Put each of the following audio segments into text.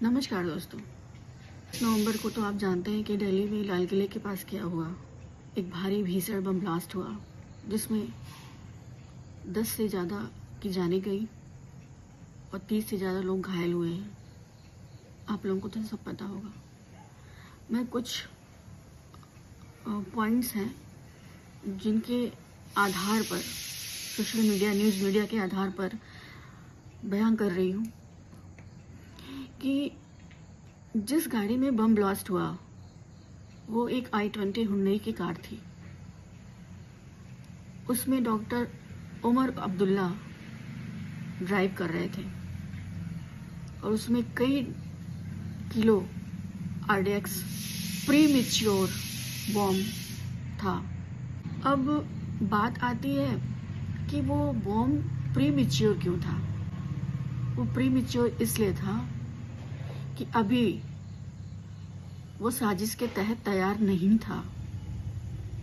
नमस्कार दोस्तों। नवंबर को तो आप जानते हैं कि दिल्ली में लाल किले के पास क्या हुआ। एक भारी भीषण बम ब्लास्ट हुआ जिसमें 10 से ज़्यादा की जानें गई और 30 से ज़्यादा लोग घायल हुए हैं। आप लोगों को तो सब पता होगा। मैं कुछ पॉइंट्स हैं जिनके आधार पर सोशल मीडिया न्यूज़ मीडिया के आधार पर बयान कर रही हूँ कि जिस गाड़ी में बम ब्लास्ट हुआ वो एक i20 हुंडई की कार थी। उसमें डॉक्टर उमर अब्दुल्ला ड्राइव कर रहे थे और उसमें कई किलो RDX प्रीमेच्योर बॉम्ब था। अब बात आती है कि वो बॉम्ब प्रीमेच्योर क्यों था। वो प्रीमेच्योर इसलिए था कि अभी वो साजिश के तहत तैयार नहीं था।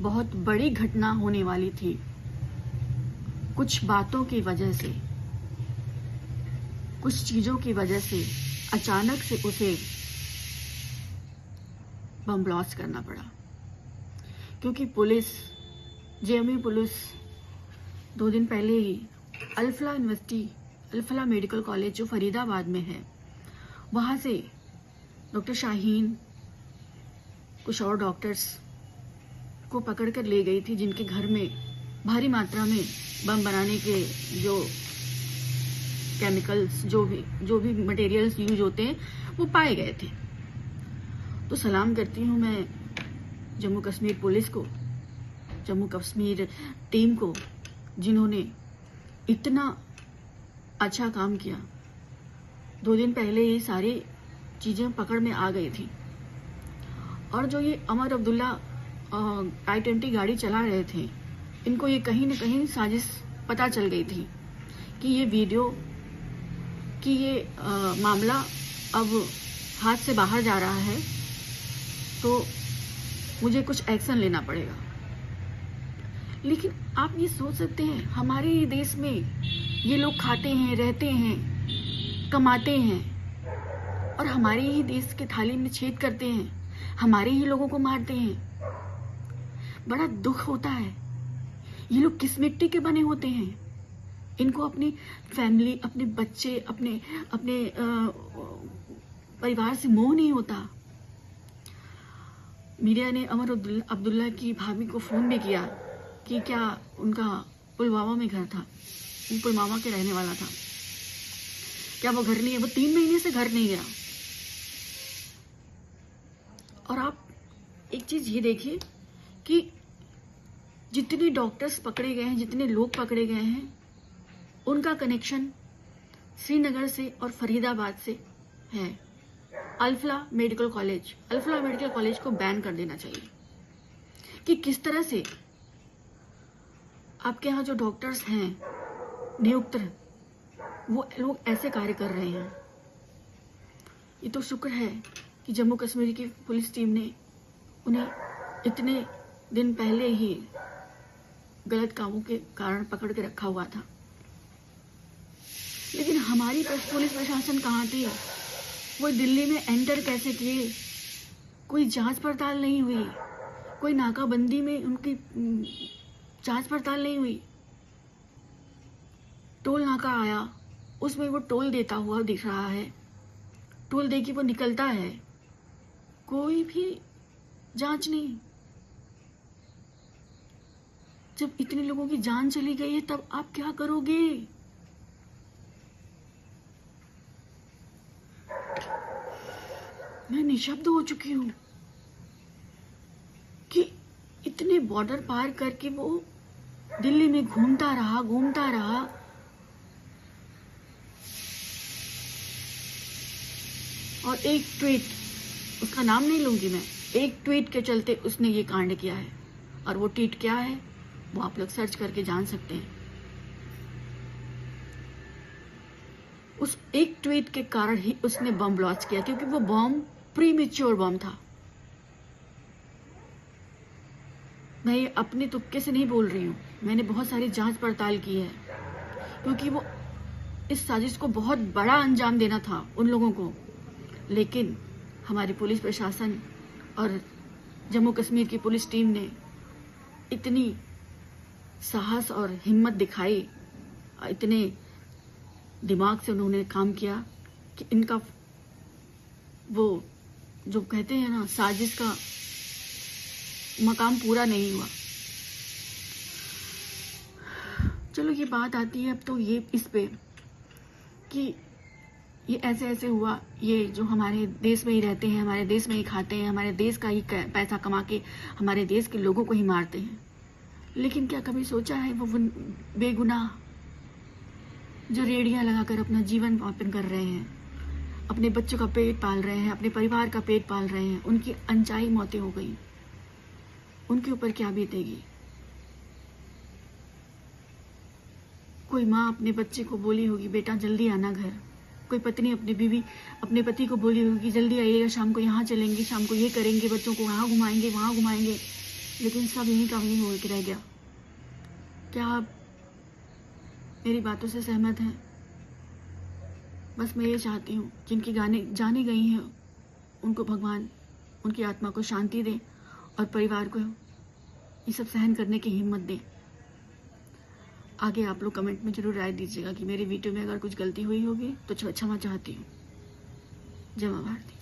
बहुत बड़ी घटना होने वाली थी। कुछ बातों की वजह से, कुछ चीजों की वजह से अचानक से उसे बम ब्लास्ट करना पड़ा, क्योंकि पुलिस, JMU पुलिस 2 दिन पहले ही अल्फला मेडिकल कॉलेज जो फरीदाबाद में है, वहां से डॉक्टर शाहीन कुछ और डॉक्टर्स को पकड़ कर ले गई थी, जिनके घर में भारी मात्रा में बम बनाने के जो केमिकल्स, जो भी मटेरियल्स यूज होते हैं वो पाए गए थे। तो सलाम करती हूँ मैं जम्मू कश्मीर पुलिस को, जम्मू कश्मीर टीम को, जिन्होंने इतना अच्छा काम किया। 2 दिन पहले ये सारी चीजें पकड़ में आ गई थी। और जो ये उमर अब्दुल्ला i20 गाड़ी चला रहे थे, इनको ये कहीं न कहीं साजिश पता चल गई थी कि ये वीडियो, कि ये मामला अब हाथ से बाहर जा रहा है, तो मुझे कुछ एक्शन लेना पड़ेगा। लेकिन आप ये सोच सकते हैं, हमारे ही देश में ये लोग खाते हैं, रहते हैं, कमाते हैं और हमारे ही देश के थाली में छेद करते हैं, हमारे ही लोगों को मारते हैं। बड़ा दुख होता है। ये लोग किस मिट्टी के बने होते हैं? इनको अपनी फैमिली, अपने बच्चे, अपने परिवार से मोह नहीं होता। मीडिया ने उमर अब्दुल्ला की भाभी को फोन भी किया कि क्या उनका पुलवामा में घर था, वो पुलवामा के रहने वाला था, क्या वो घर नहीं है? वो 3 महीने से घर नहीं गया। और आप एक चीज ये देखिए कि जितने डॉक्टर्स पकड़े गए हैं, जितने लोग पकड़े गए हैं, उनका कनेक्शन श्रीनगर से और फरीदाबाद से है। अल्फला मेडिकल कॉलेज को बैन कर देना चाहिए। कि किस तरह से आपके यहाँ जो डॉक्टर्स हैं नियुक्त, वो लोग ऐसे कार्य कर रहे हैं। ये तो शुक्र है कि जम्मू कश्मीर की पुलिस टीम ने उन्हें इतने दिन पहले ही गलत कामों के कारण पकड़ के रखा हुआ था। लेकिन हमारी पुलिस प्रशासन कहाँ थी? वो दिल्ली में एंटर कैसे किए? कोई जांच पड़ताल नहीं हुई, कोई नाकाबंदी में उनकी जांच पड़ताल नहीं हुई। टोल नाका आया, उसमें वो टोल देता हुआ दिख रहा है, टोल दे के वो निकलता है, कोई भी जांच नहीं। जब इतने लोगों की जान चली गई है, तब आप क्या करोगे? मैं निशब्द हो चुकी हूं कि इतने बॉर्डर पार करके वो दिल्ली में घूमता रहा और एक ट्वीट, उसका नाम नहीं लूंगी मैं, एक ट्वीट के चलते उसने ये कांड किया है। और वो ट्वीट क्या है वो आप लोग सर्च करके जान सकते हैं। उस एक ट्वीट के कारण ही उसने बम ब्लास्ट किया, क्योंकि वो बम प्रीमेच्योर बम था। मैं ये अपने तुक्के से नहीं बोल रही हूँ, मैंने बहुत सारी जांच पड़ताल की है, क्योंकि वो इस साजिश को बहुत बड़ा अंजाम देना था उन लोगों को लेकिन हमारी पुलिस प्रशासन और जम्मू कश्मीर की पुलिस टीम ने इतनी साहस और हिम्मत दिखाई, इतने दिमाग से उन्होंने काम किया कि इनका वो जो कहते हैं ना साजिश का मकाम पूरा नहीं हुआ। चलो ये बात आती है अब तो ये इस पे कि ये ऐसे ऐसे हुआ, ये जो हमारे देश में ही रहते हैं, हमारे देश में ही खाते हैं, हमारे देश का ही पैसा कमा के हमारे देश के लोगों को ही मारते हैं। लेकिन क्या कभी सोचा है वो बेगुनाह जो रेडियां लगाकर अपना जीवन यापन कर रहे हैं, अपने बच्चों का पेट पाल रहे हैं, अपने परिवार का पेट पाल रहे हैं, उनकी अनचाही मौतें हो गई, उनके ऊपर क्या बीतेगी। कोई माँ अपने बच्चे को बोली होगी बेटा जल्दी आना घर, कोई पत्नी अपने पति को बोली होगी जल्दी आइएगा, शाम को यहाँ चलेंगे, शाम को ये करेंगे, बच्चों को वहाँ घुमाएंगे वहाँ घुमाएंगे। लेकिन सब यहीं का वहीं हो के रह गया। क्या आप मेरी बातों से सहमत हैं? बस मैं ये चाहती हूँ जिनकी जाने गई हैं उनको भगवान उनकी आत्मा को शांति दे और परिवार को ये सब सहन करने की हिम्मत दे। आगे आप लोग कमेंट में जरूर राय दीजिएगा कि मेरी वीडियो में अगर कुछ गलती हुई होगी तो क्षमा चाहती हूँ। जय मां भारती।